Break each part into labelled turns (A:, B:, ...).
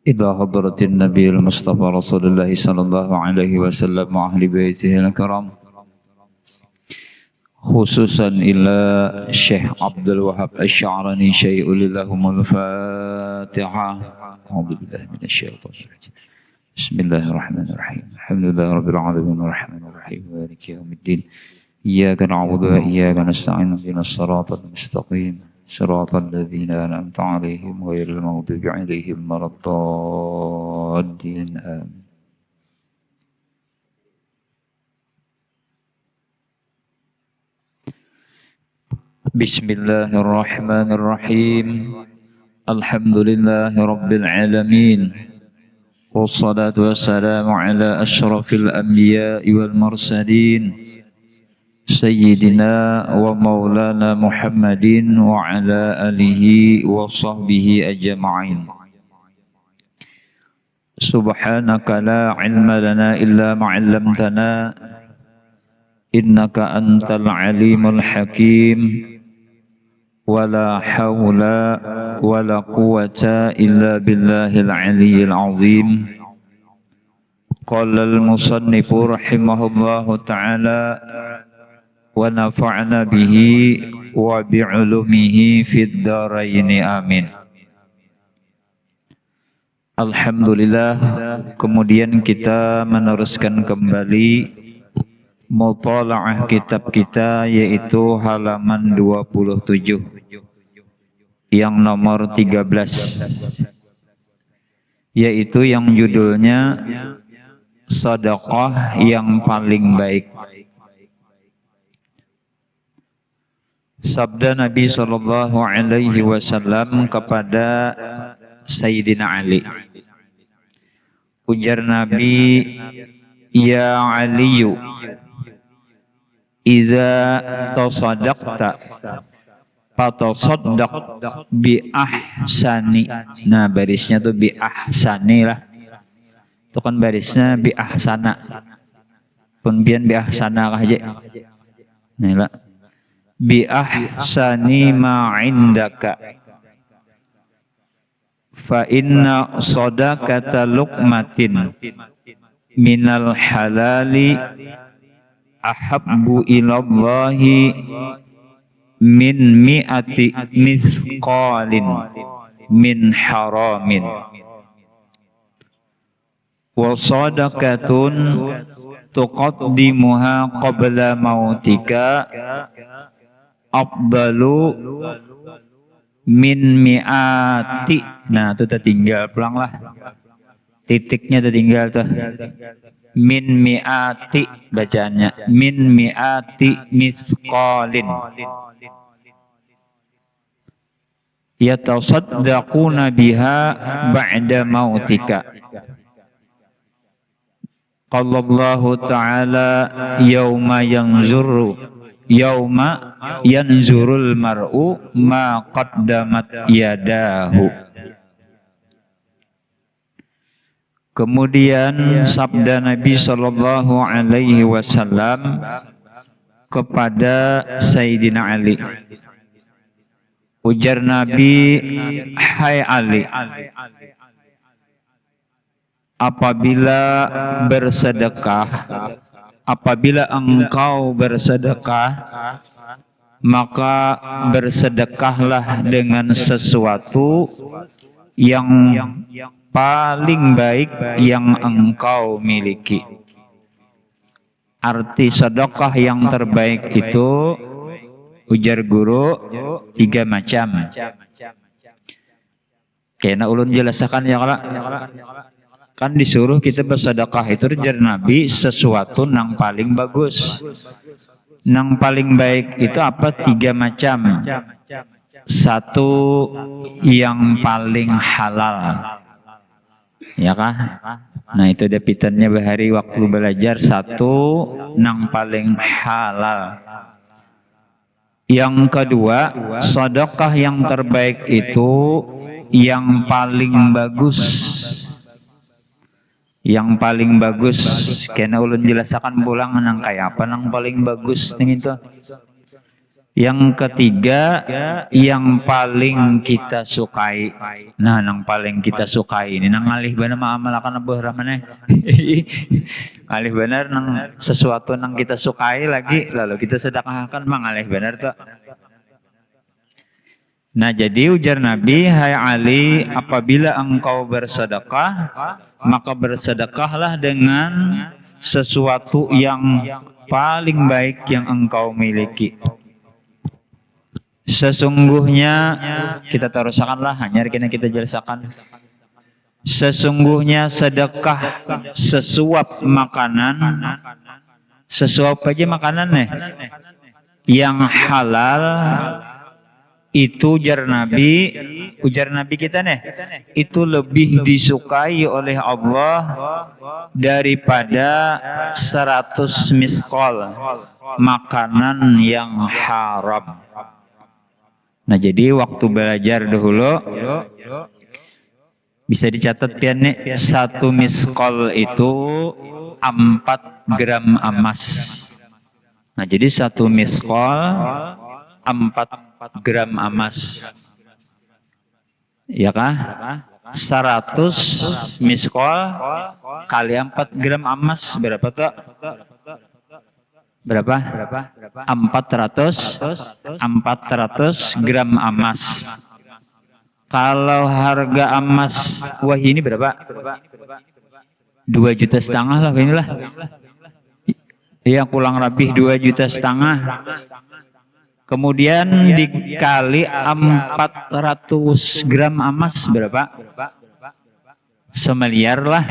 A: إلى حضرة النبي المصطفى رسول الله صلى الله عليه وسلم وأهل بيته الكرام، خصوصا إلى الشيخ عبد الوهاب الشعراني شيء لهم الفاتحة. أعوذ بالله من الشيطان الرجيم. بسم الله الرحمن الرحيم. الحمد لله رب العالمين الرحمن الرحيم مالك يوم الدين. إياك نعبد وإياك نستعين اهدنا الصراط المستقيم صراط الذين أنعمت عليهم غير المغضوب عليهم ولا الضالين آمين. بسم الله الرحمن الرحيم. الحمد لله رب العالمين والصلاة والسلام على أشرف الأنبياء والمرسلين سيدنا ومولانا محمد وعلى آله وصحبه أجمعين. سبحانك لا علم لنا إلا ما علمتنا إنك أنت العليم الحكيم ولا حول ولا قوة إلا بالله العلي العظيم. قال المصنف رحمه الله تعالى ونفعنا به وبعلومه في الدارين آمين. Alhamdulillah, kemudian kita meneruskan kembali mutalaah kitab kita, yaitu halaman 27 yang nomor 13, yaitu yang judulnya sedekah yang paling baik. Sabda Nabi sallallahu alaihi wasallam kepada Sayyidina Ali. Ujar Nabi, "Ya Aliyu, idza tasaddaqta fatasaddaq bi ahsani." Nah, barisnya tuh bi ahsani lah. Itu kan barisnya bi ahsana. Kemudian bi ahsana kah aja. Nih lah. Bi ahsani ma indaka. Fa inna sadaqata luqmatin minal halali ahabbu ilallahi min mi'ati mithqalin min haramin wa sadaqatun tuqaddimuha qabla mautika afdalu min mi'ati. Nah, itu tertinggal, pulang lah. Titiknya tertinggal tuh. Min mi'ati bacaannya. Min mi'ati misqalin. Yatasaddaquna biha ba'da mautika. Qallallahu ta'ala yawma yanzurul mar'u ma qaddamat yadahu. Kemudian sabda Nabi sallallahu alaihi wasallam kepada Sayyidina Ali. Ujar Nabi, "Hai Ali, apabila engkau bersedekah, maka bersedekahlah dengan sesuatu yang paling baik yang engkau miliki." Arti sedekah yang terbaik itu, ujar guru, 3 macam. Kayaknya ulun jelaskan ya kalau kan disuruh kita bersedekah itu dari Nabi sesuatu yang paling bagus. Yang paling baik itu apa? 3 macam. Satu yang paling halal. Ya kah? Nah, itu depitannya bahari waktu belajar, satu yang paling halal. Yang kedua, sedekah yang terbaik itu yang paling bagus. Yang paling bagus, karena ulun jelaskan pulang nang kayak apa nang paling bagus nih itu. Yang ketiga, yang paling kita sukai. Nah, yang paling kita sukai ini nang alih bener ma'amalakan abuh ramane. Alih bener nang sesuatu nang kita sukai lagi lalu kita sedekahkan mangalih bener tuh. Nah, jadi ujar Nabi, hai Ali, apabila engkau bersedekah, maka bersedekahlah dengan sesuatu yang paling baik yang engkau miliki. Sesungguhnya kita terusakanlah hanya kita jelaskan. Sesungguhnya sedekah sesuap makanan, sesuap aja makanan nih yang halal itu ujar Nabi kita nih itu lebih disukai oleh Allah daripada 100 miskol makanan yang haram. Nah, jadi waktu belajar dahulu bisa dicatat pian nih, 1 miskol itu 4 gram emas. Nah, jadi 1 miskol 4 gram emas. Ya kah? 100 miskol kali 4 gram emas berapa tuh? Berapa? 400 gram emas. Kalau harga emas wah ini berapa? 2,5 juta lah inilah. Iya, kurang lebih 2,5 juta. Kemudian dikali 400 gram emas berapa? Semiliar lah.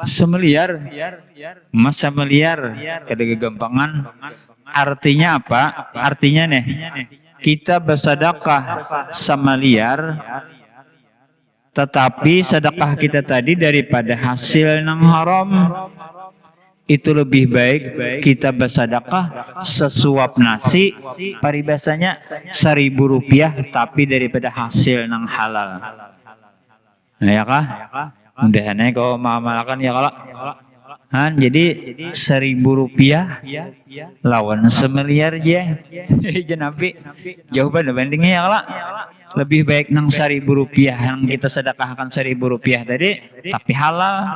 A: Semiliar. Emas semiliar. Kada kegampangan. Artinya apa? Artinya nih, kita bersedekah semiliar, tetapi sedekah kita tadi daripada hasil yang haram, itu lebih baik kita bersedekah sesuap nasi, paribasanya 1.000 rupiah, tapi daripada hasil yang halal. Nah, ya kah? Mudahannya kau mengamalkan ya kalau. Jadi 1.000 rupiah lawan semiliar aja. Jenapi jauh pada bandingnya ya kalau. Lebih baik nang 1.000 rupiah yang kita sedekahkan 1.000 rupiah tadi, tapi halal.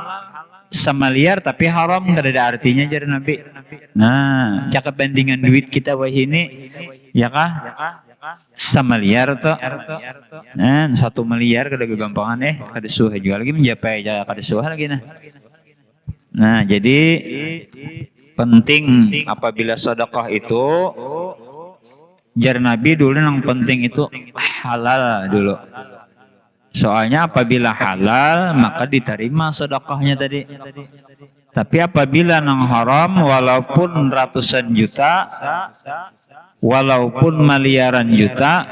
A: Semiliar tapi haram, tidak ada artinya jadi Nabi. Nah, jaka bandingan duit kita wah ini, ya kah? Semiliar tuh. Nah, 1 miliar kada kegampangan kada suha juga lagi mencapai kada suha lagi nah. Nah, jadi penting apabila sedekah itu jar Nabi dulu yang penting itu halal dulu. Soalnya apabila halal maka diterima sedekahnya tadi. Tapi apabila nang haram walaupun ratusan juta, walaupun miliaran juta,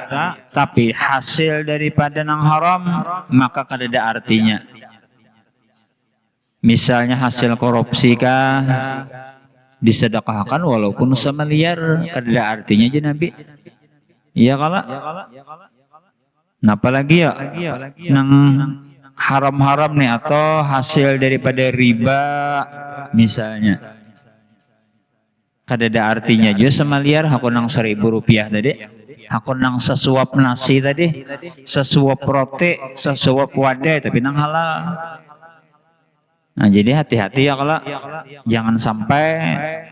A: tapi hasil daripada nang haram maka kada ada artinya. Misalnya hasil korupsi kah disedekahkan walaupun semiliar, kada ada artinya aja Nabi. Iya kala. Nah, apalagi ya nang haram-haram nih atau hasil daripada riba misalnya, kada ada artinya juga semiliar hakun nang 1.000 rupiah tadi, hakun nang sesuap nasi tadi, sesuap roti, sesuap wadah tapi nang halal. Nah, jadi hati-hati ya kalau jangan sampai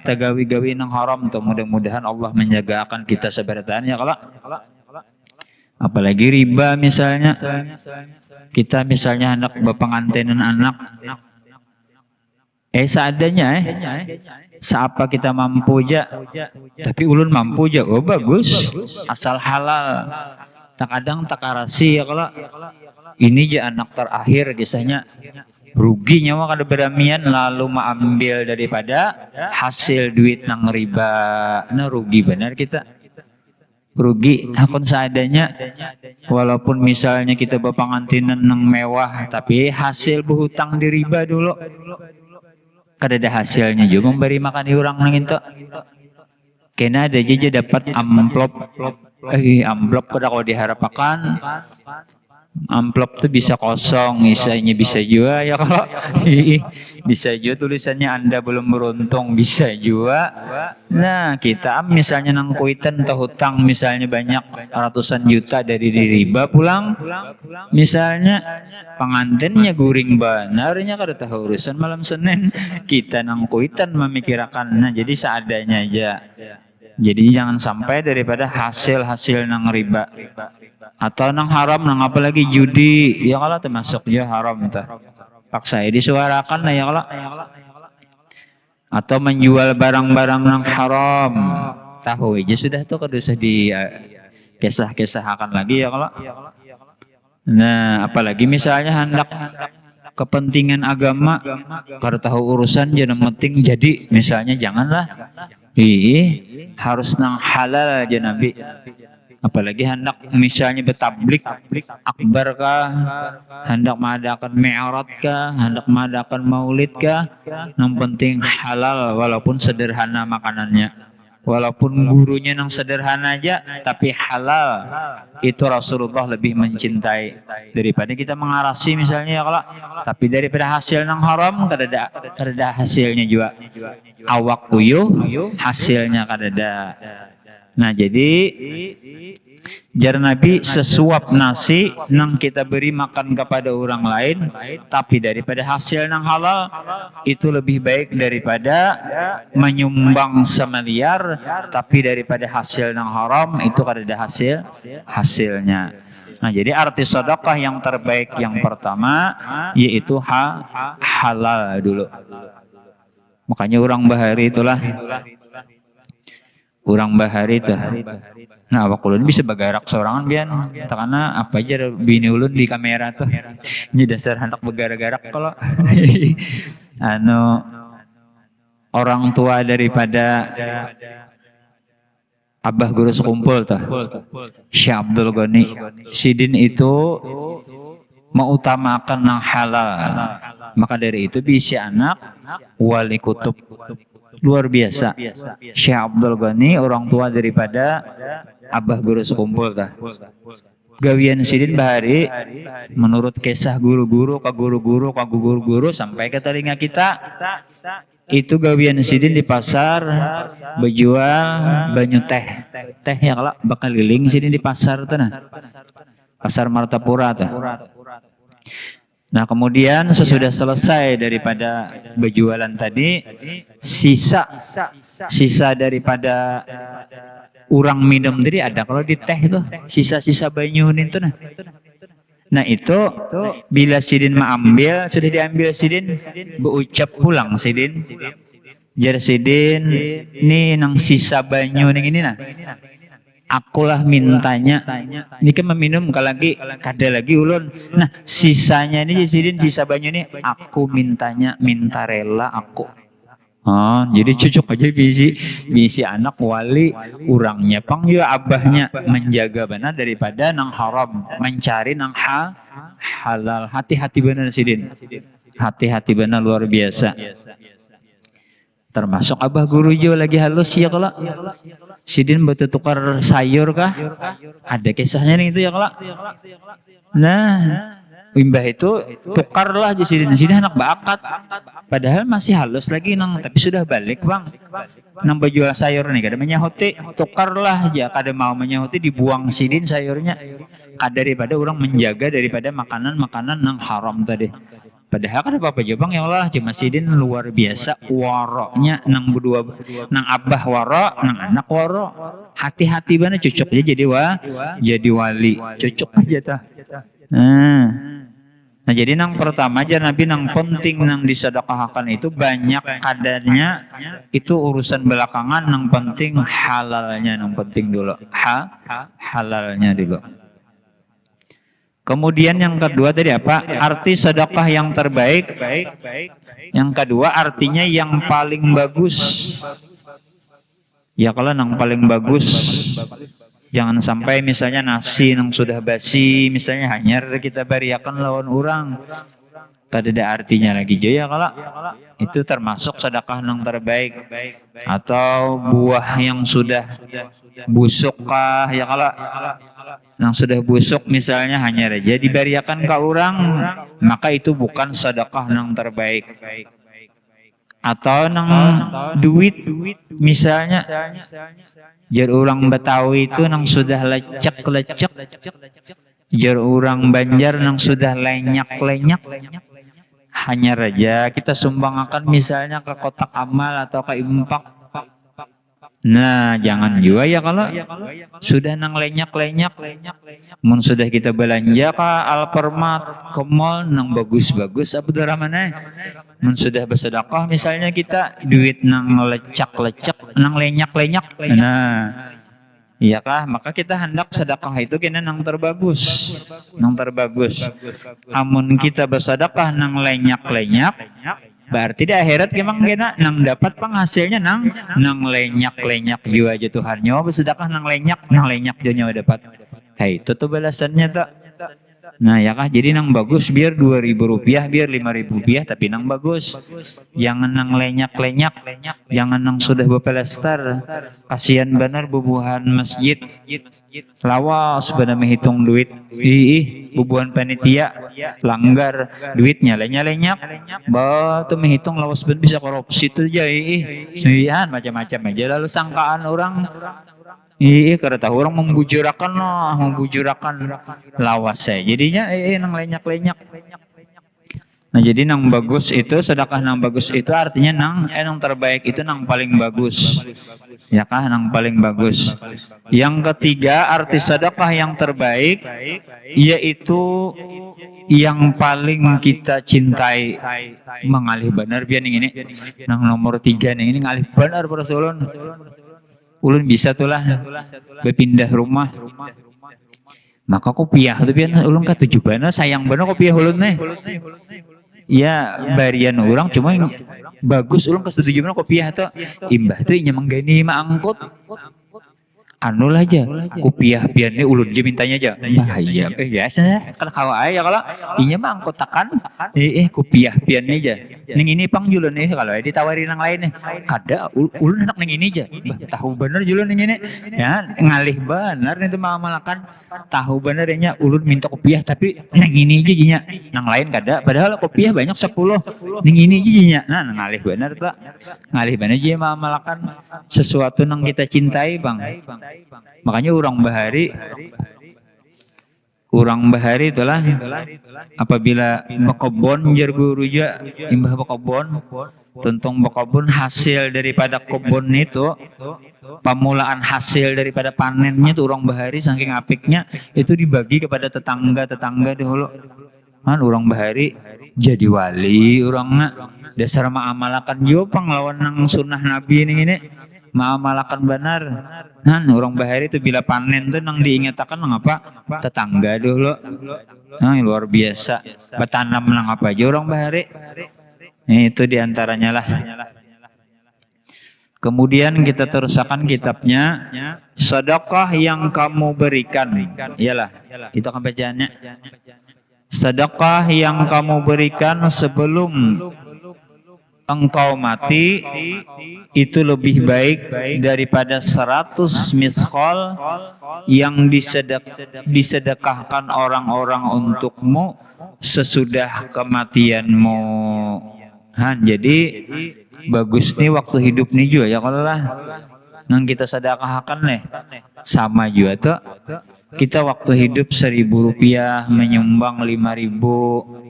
A: tegawi-gawi nang haram tuh. Mudah-mudahan Allah menjagakan kita seberatan ya kalau. Apalagi riba misalnya, kita misalnya hendak berpengantinan anak, seadanya seapa kita mampu aja, tapi ulun mampu aja, oh bagus, asal halal. Terkadang takarasi ya kalau ini aja anak terakhir kisahnya, ruginya mah kada beramian lalu mengambil daripada hasil duit nang riba, nah rugi benar kita. Rugi hakun seadanya, walaupun misalnya kita berpengantinan nang mewah tapi hasil berhutang di riba dulu, kada ada hasilnya juga memberi makan orang nang itu. Kena ada aja dapat amplop, amplop kada kau diharapkan Amplop tuh bisa kosong, isinya bisa juga ya kalau bisa juga tulisannya Anda belum beruntung, bisa juga. Nah kita misalnya nang kuitan atau hutang misalnya banyak ratusan juta dari riba pulang, misalnya pengantinnya guring banarnya kada tahu urusan malam Senin, kita nang kuitan memikirkan, nah jadi seadanya aja. Jadi jangan sampai daripada hasil-hasil nang riba atau nang haram, nang apalagi judi, ya kalau termasuk ya haram tuh. Paksa disuarakan lah ya kalau. Atau menjual barang-barang nang haram, tahu aja sudah tuh kada usah di kisah-kisahkan lagi ya kalau. Nah, apalagi misalnya hendak kepentingan agama, kada tahu urusan jangan penting jadi, misalnya janganlah. Harus nang halal aja Nabi. Apalagi hendak misalnya bertablik akbar kah, hendak mengadakan mi'raj kah, hendak mengadakan maulid kah, yang penting halal walaupun sederhana makanannya, walaupun gurunya yang sederhana aja tapi halal, itu Rasulullah lebih mencintai daripada kita mengarasi misalnya ya kalau. Tapi daripada hasil yang haram kada ada hasilnya juga, awak uyuh hasilnya kada ada. Nah jadi jar Nabi sesuap nasi nang kita beri makan kepada orang lain, tapi daripada hasil nang halal itu lebih baik daripada menyumbang semiliar, tapi daripada hasil nang haram itu kada ada hasilnya. Nah jadi arti sedekah yang terbaik yang pertama yaitu halal dulu. Makanya orang bahari itulah. Orang bahari itu. Nah, awak ulun bisa bagarak sorangan bian. Karena apa aja bini ulun di kamera tuh. Ini dasar hendak begarak-garak kalau orang tua daripada Abah Guru Sekumpul tuh. Syekh Abdul Ghani Sidin itu mengutamakan yang halal. Maka dari itu bisa anak wali kutub luar biasa. Syekh Abdul Ghani orang tua daripada Abah Guru Sekumpul dah. Gawian Sidin bahari menurut kisah guru-guru ke guru-guru sampai ke telinga kita, itu gawian Sidin di pasar berjual banyu teh ya kalau bakal liling Sidin di pasar tuh nah. Pasar Martapura tuh. Nah kemudian sesudah selesai daripada berjualan tadi, sisa daripada urang minum tadi ada kalau di teh tuh sisa-sisa banyu itu nah. Nah itu bila Sidin mengambil, sudah diambil Sidin berucap pulang Sidin, jar Sidin ini nang sisa banyu ini nah. Akulah mintanya, ini kan meminum kalau lagi kada lagi ulun. Nah sisanya ini Sidin sisa banyu ini aku mintanya, minta rela aku. Oh, jadi cucuk aja bisi anak wali urangnya pang ya abahnya menjaga benar daripada nang haram, mencari nang halal. Hati-hati benar Sidin, hati-hati benar luar biasa. Termasuk Abah Guru Jo lagi halus ya kalau Sidin betul tukar sayur kah? Ada kisahnya nih itu ya kalau. Nah, Wimbah itu tukarlah aja Sidin anak bakat. Padahal masih halus lagi nang, tapi sudah balik bang. Nang berjual sayur nih kada menyahuti, tukarlah aja. Kada mau menyahuti dibuang Sidin sayurnya. Kada daripada orang menjaga daripada makanan-makanan nang haram tadi. Padahal kan apa aja bang ya Allah, cuma Sidin luar biasa waroknya nang berdua, nang abah warok, nang anak warok. Hati-hati banget cocok aja jadi wali, cocok aja ta. Nah jadi nang pertama aja Nabi nang penting nang disedekahkan itu banyak kadarnya, itu urusan belakangan, nang penting halalnya, nang penting dulu halalnya dulu. Kemudian yang kedua tadi apa? Arti sedekah yang terbaik. Yang kedua artinya yang paling bagus. Ya kalau yang paling bagus, jangan sampai misalnya nasi yang sudah basi, misalnya hanyar kita bariakan lawan orang. Tidak ada artinya lagi ya kalau itu termasuk sedekah yang terbaik. Atau buah yang sudah busuk kah ya kalau yang sudah busuk misalnya hanya saja diberiakan ke orang, maka itu bukan sedekah yang terbaik. Atau nang duit misalnya jar orang Betawi itu nang sudah lecek jar orang Banjar nang sudah lenyak hanya saja kita sumbangkan misalnya ke kotak amal atau ke impak. Nah, jangan juga ya kalau sudah nang lenyak, mun sudah kita belanja ke Alfamart, ke mall nang bagus-bagus Abdurrahman, mun sudah bersedekah misalnya kita duit nang lecak, nang lenyak. Nah, iya kah? Maka kita hendak sedekah itu kena nang terbagus. Amun kita bersedekah nang lenyak, berarti di akhirat memang kena nang dapat penghasilnya nang lenyak juga aja Tuhan nyawa bersedekah nang lenyak juga nyawa dapat. Kayak itu tuh balasannya tak. Nah ya kah, jadi nang bagus biar 2.000 rupiah, biar 5.000 rupiah, tapi nang bagus. Jangan nang lenyak, jangan nang sudah berpelestar. Kasihan benar bubuhan masjid. Lawas benar menghitung duit. Bubuhan panitia langgar duitnya lenyak. Tuh menghitung lawas benar bisa korupsi itu aja. Macam-macam aja. Lalu sangkaan orang. Karena tahu orang membujurakan lawas saya. Jadinya nang lenyak. Nah jadi nang bagus itu sedekah nang bagus itu artinya nang terbaik itu nang paling bagus. Ya kah nang paling bagus. Yang ketiga arti sedekah yang terbaik yaitu yang paling kita cintai mengalih benar biar ini nang nomor 3 ini ngalih benar Rasulun. Ulun bisa tuh lah berpindah rumah. Maka kopiah tuh biar ulun ketujuan sayang bener kopiah ulun nih. Ya barian orang cuma yang bagus ulun ketujuan kopiah tuh imbah tuh nya menggani angkut. Anu lah aja kopiah piannya ulun aja mintanya aja bahaya biasa kan kalau ayah kalau inya mah angkotakan kopiah piannya aja ning ini pang julun kalau ditawarin yang lain kada ulun enak ning ini aja tahu bener julun ning ini ya ngalih bener itu malakan tahu bener nya ulun minta kopiah tapi nang ini aja jinya nang lain kada padahal kopiah banyak 10 ning ini aja jinya nah ngalih bener tak ngalih bener aja malakan sesuatu nang kita cintai bang. Makanya orang bahari itulah apabila bekobon jar guru ja imbah bekobon tentang bekobon hasil daripada kebun itu pamulaan hasil daripada panennya tuh orang bahari saking apiknya itu dibagi kepada tetangga dahulu kan orang bahari jadi wali orangnya dasar ma'amalakan juga panglawan nang sunnah nabi ini ma'amalakan benar. Nah, orang bahari itu bila panen tuh nang diingatkan nang apa? Tetangga dulu. Nah, luar biasa. Bertanam nang apa aja orang bahari. Itu diantaranya lah. Kemudian kita terusakan kitabnya. Sedekah yang kamu berikan. Iyalah, itu kan bacaannya. Sedekah yang kamu berikan sebelum engkau mati itu lebih baik daripada 100 miskol yang disedekahkan orang-orang untukmu sesudah kematianmu. Jadi bagus nih waktu hidup nih juga ya kalau lah nang kita sedekahkan nih sama juga tuh kita waktu hidup 1.000 rupiah menyumbang 5.000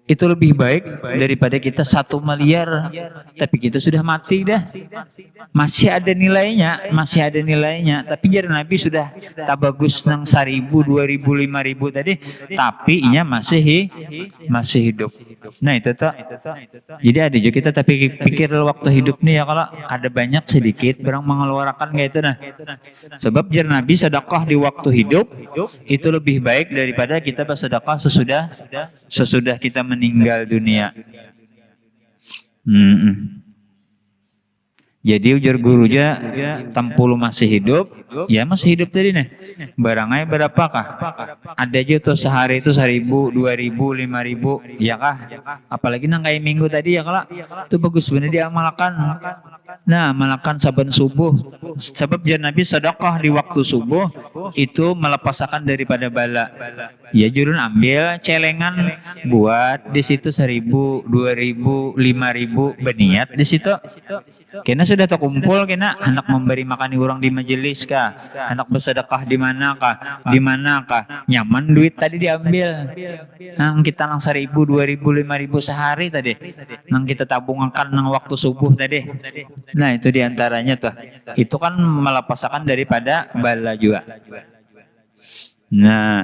A: itu lebih baik daripada kita 1 miliar tapi kita sudah mati dah masih ada nilainya tapi jar Nabi sudah tak bagus nang 1.000 2.000 5.000 tadi tapi inya masih hidup. Nah itu tuh jadi ada juga kita tapi pikir waktu hidup nih ya kalau ada banyak sedikit barang mengeluarkan kayak itu nah sebab jar Nabi sedekah di waktu hidup itu lebih baik daripada kita bersedekah sesudah kita meninggal dunia. Jadi ujar gurunya tempulu masih hidup, ya masih hidup tadi nih. Barangnya berapakah? Ada aja tuh sehari itu 1.000, 2.000, 5.000, ya kah? Apalagi nang kayak minggu tadi ya kalau itu bagus bener diamalkan. Nah, malakan saban subuh. Sebab jar Nabi sedekah di waktu subuh itu melepasakan daripada bala. Ya jurun ambil celengan buat di situ 1.000, 2.000, 5.000 berniat di situ. Kena sudah terkumpul kena hendak memberi makan orang di majelis kah, hendak bersedekah di mana kah, di mana kah, nyaman duit tadi diambil. Nang kita nang 1.000, 2.000, 5.000 sehari tadi. Nang kita tabungkan nang waktu subuh tadi. Nah itu diantaranya tuh. Itu kan melepasakan daripada bala juga. Nah,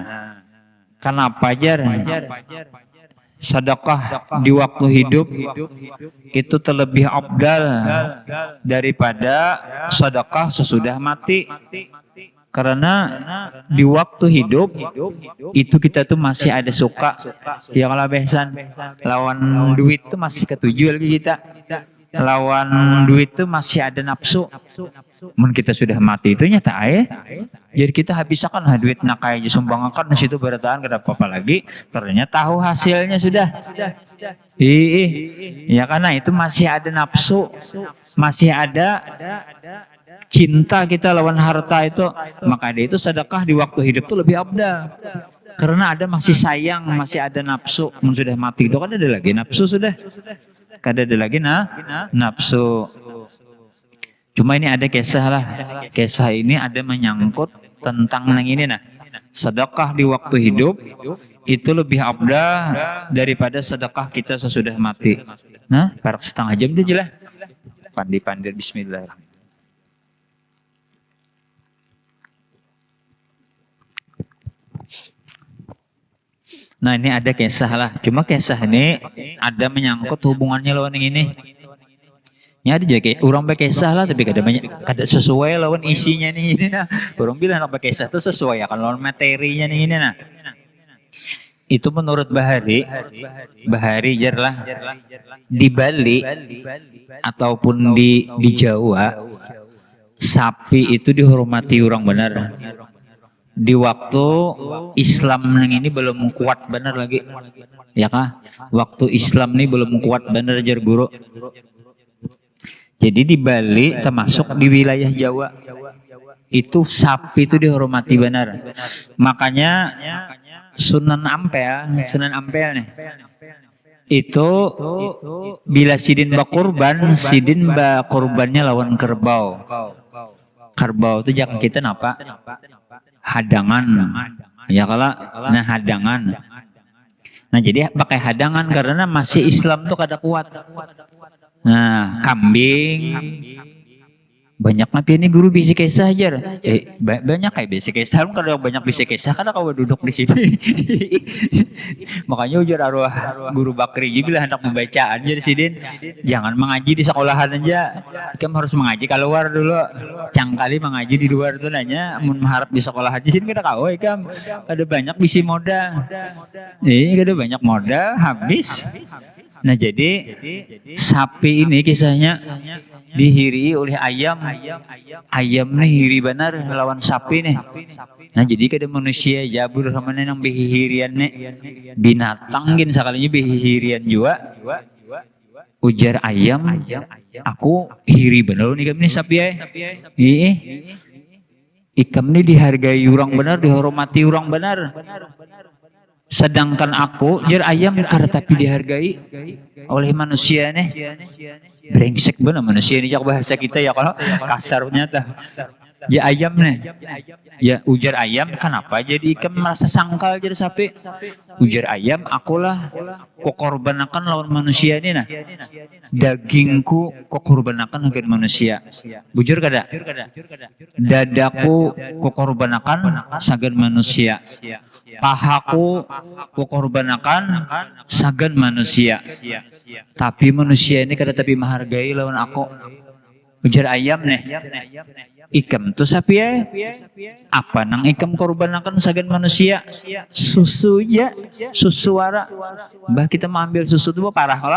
A: kenapa jar? Sedekah di waktu hidup itu terlebih afdal daripada sedekah sesudah mati. Karena di waktu hidup itu kita tuh masih ada suka yang labesan lawan duit tuh masih ketujuh lagi kita. Lawan duit tuh masih ada nafsu. Mun kita sudah mati itu nyata jadi kita habiskan duit nak kayak sumbangakan di situ bertahan kenapa apa lagi karena tahu hasilnya sudah. Ya karena itu masih ada nafsu, masih ada cinta kita lawan harta itu, maka dia itu sedekah di waktu hidup tuh lebih abdal. Karena ada masih sayang, masih ada nafsu. Mun sudah mati itu kan ada lagi nafsu sudah. Kada ada lagi nafsu. Cuma ini ada kisah lah. Kisah ini ada menyangkut tentang yang ini nah. Sedekah di waktu hidup itu lebih abdal daripada sedekah kita sesudah mati. Nah, parak setengah jam itu jelas. Pandi-pandi bismillahirrahmanirrahim. Nah ini ada kisah lah. Cuma kisah ini ada menyangkut hubungannya lawan yang ini. Ini ada juga orang berkisah lah tapi kada sesuai lawan isinya nih ini nah. Orang bilang nak berkisah itu sesuai akan lawan materinya nih ini nah. Itu menurut Bahari jar lah di Bali ataupun di Jawa sapi itu dihormati orang benar. Di waktu Islam ini belum kuat benar lagi, ya kah? Waktu Islam ini belum kuat benar jar guru. Jadi di Bali termasuk di wilayah Jawa itu sapi itu dihormati benar. Makanya Sunan Ampel nih. Itu bila sidin bakurbannya lawan kerbau. Kerbau itu jangan kita napa? Hadangan, ya kalau nah hadangan. Nah jadi pakai hadangan karena masih Islam tuh kada kuat. Nah kambing banyak napi ini guru bisi kisah aja. Banyak kayak bisi kisah, kalau banyak bisi kisah karena kau duduk di sini. Makanya ujar arwah guru Bakri juga hendak membacaan jadi sidin. Jangan mengaji di sekolahan aja. Kamu harus mengaji keluar dulu. Cangkali mengaji di luar tuh nanya. Mun mengharap di sekolah aja sini kita kau ikam. Ada banyak bisi modal. Ada banyak modal habis. Nah jadi sapi ini kisahnya dihiri oleh ayam. Ayam nih hiri benar lawan sapi nih. Nah jadi kada manusia jabur sama nang bihirian nih. Binatang gin sekalinya bihirian juga. Ujar ayam, aku hiri benar nih kami sapi ya. Ikam nih dihargai orang benar, dihormati orang benar. Sedangkan aku jar ayam karena tapi dihargai oleh manusia nih. Brengsek benar manusia ini jak bahasa kita ya kalau kasarnya tah. Ya ayam nih. Ya ujar ayam kenapa jadi ikan merasa sangkal jadi sapi? Ujar ayam akulah kok korbanakan lawan manusia ini nah. Dagingku kok korbanakan akan manusia. Bujur kada? Dadaku kok korbanakan sagan manusia. Pahaku kok korbanakan sagan manusia. Tapi manusia ini kada tapi menghargai lawan aku. Ujar ayam nih. Ikam tuh sapi ya. Apa nang ikam korbanakan sagan manusia? Susu ya, susu wara. Bah kita mengambil susu itu parah kalau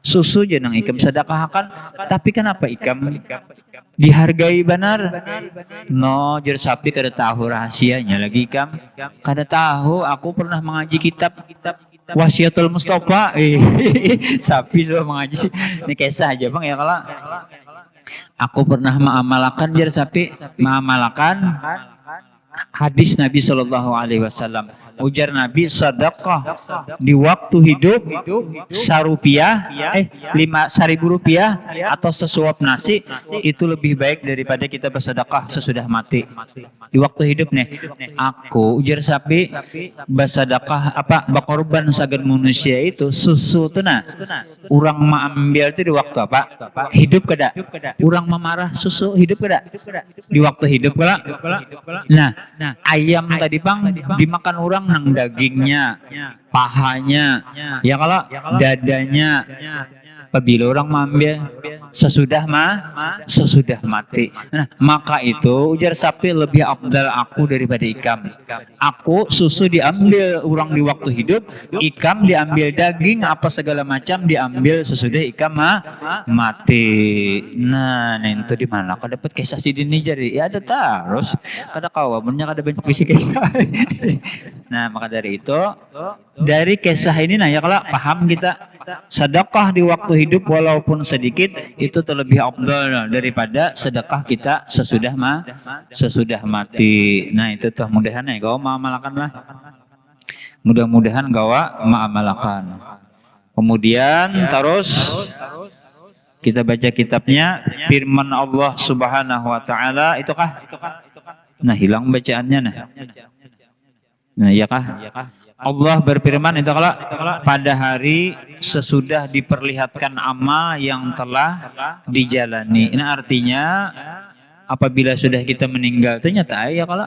A: susu aja nang ikam sedekahkan. Tapi kenapa ikam dihargai benar? No, jar sapi kada tahu rahasianya lagi ikam. Kada tahu. Aku pernah mengaji kitab Wasiatul Mustafa. Sapi sudah mengaji sih. Ini kisah aja bang ya kalau aku pernah mengamalkan jar sapi, mengamalkan hadis Nabi Shallallahu Alaihi Wasallam. Ujar Nabi, sedekah di waktu hidup sarupiah, 5.000 rupiah atau sesuap nasi itu lebih baik daripada kita bersedekah sesudah mati. Di waktu hidup nih, aku ujar sapi bersedekah apa berkorban sagan manusia itu susu tuh nah. Orang mengambil itu di waktu apa? Hidup kada. Orang memarah susu hidup kada. Di waktu hidup kada. Nah, ayam tadi bang dimakan orang nang dagingnya, pahanya, ya kalau dadanya. Apabila orang mengambil sesudah mati. Nah, maka itu ujar sapi lebih afdal aku daripada ikam. Aku susu diambil orang di waktu hidup, ikam diambil daging apa segala macam diambil sesudah ikam mati. Nah, itu di mana? Kau dapat kisah si dini jadi ya ada terus. Kada kawamannya kada banyak visi kisah. Nah, maka dari itu dari kisah ini nah ya kalau paham kita sedekah di waktu hidup walaupun sedikit itu terlebih afdal daripada sedekah kita sesudah mati. Nah itu tuh mudahan ya kau mengamalkan lah. Mudah-mudahan kau mengamalkan. Kemudian terus kita baca kitabnya firman Allah Subhanahu wa taala itukah? Nah hilang bacaannya nah. Nah iya kah? Allah berfirman itu kalau pada hari sesudah diperlihatkan amal yang telah dijalani. Ini artinya apabila sudah kita meninggal ternyata ya kalau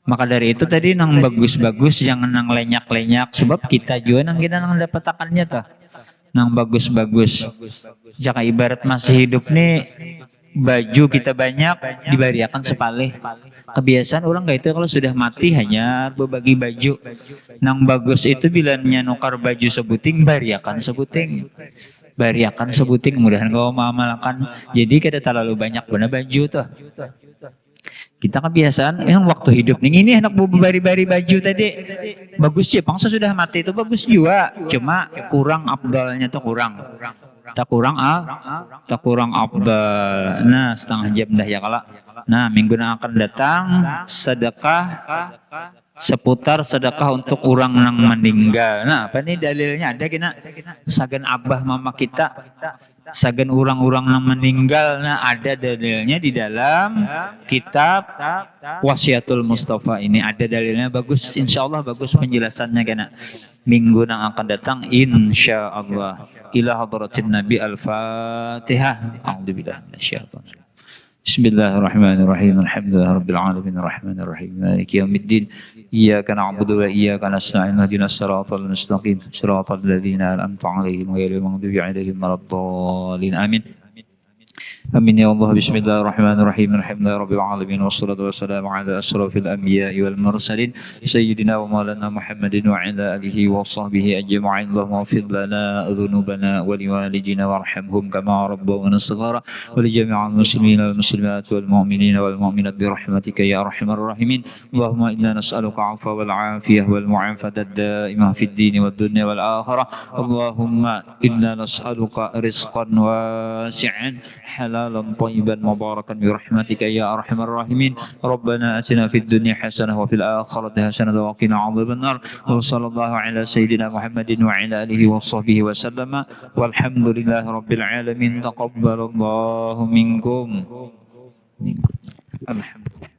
A: maka dari itu tadi nang bagus-bagus jangan nang lenyak-lenyak sebab kita juga nang kita nang dapat akannya tuh. Nang bagus-bagus. Jika ibarat masih hidup nih baju kita banyak dibariakan sepalih. Kebiasaan orang kayak itu kalau sudah mati hanya berbagi baju. Nang bagus itu bila nukar baju sebuting bariakan sebuting. Bariakan sebuting mudahan kau mengamalkan. Jadi kada terlalu banyak benar baju tuh. Kita kebiasaan yang waktu hidup nih ini enak bari-bari baju tadi. Bagus sih, bangsa sudah mati itu bagus juga. Cuma kurang afdalnya tuh kurang. Tak kurang afdal. Nah, setengah jam dah ya kalau. Nah, minggu yang akan datang sedekah seputar sedekah untuk orang yang meninggal. Nah, apa nih dalilnya ada kena sagan abah mama kita. Sagan orang-orang yang meninggal, nah ada dalilnya di dalam kitab Wasiatul Mustafa ini ada dalilnya bagus, insya Allah bagus penjelasannya kena minggu yang akan datang insya Allah. Ila hadratin Nabi Al-Fatihah. A'udzubillahi minasyaitonir. Bismillahirrahmanirrahim. Alhamdulillahirabbil alamin arrahmanir rahim maliki yaumiddin. Iyyaka na'budu wa iyyaka nasta'in. Ihdinas siratal mustaqim. Siratal ladzina an'amta 'alaihim ghairil maghdubi 'alaihim waladdallin. Amin. Amin ya Allah. Bismillahirrahmanirrahim. Alhamdulillahirabbil alamin wassalatu wassalamu ala asrofil anbiya'i wal mursalin sayyidina wa maulana Muhammadin wa ala alihi wa sahbihi ajma'in. Allahumma ighfir lana dhunubana wa liwalidina warhamhum kama rabbawna shighara wa li jami'il muslimina wal muslimat wal mu'minina wal mu'minat bi rahmatika ya arhamar rahimin. Allahumma inna nas'aluka 'afwa wal 'afiyah wal mu'afata ad-da'imah fid din wad dunya wal akhirah. Allahumma inna nas'aluka rizqan wasi'an halalan thayyiban mubarakan bi rahmatika ya arhamar rahimin. Rabbana atina fid dunya hasanah wa fil akhirati hasanah wa qina adzabannar. Wa sallallahu ala sayyidina Muhammadin wa ala alihi wa sahbihi wa sallama walhamdulillahi rabbil alamin. Taqabbalallahu minkum. Alhamdulillah.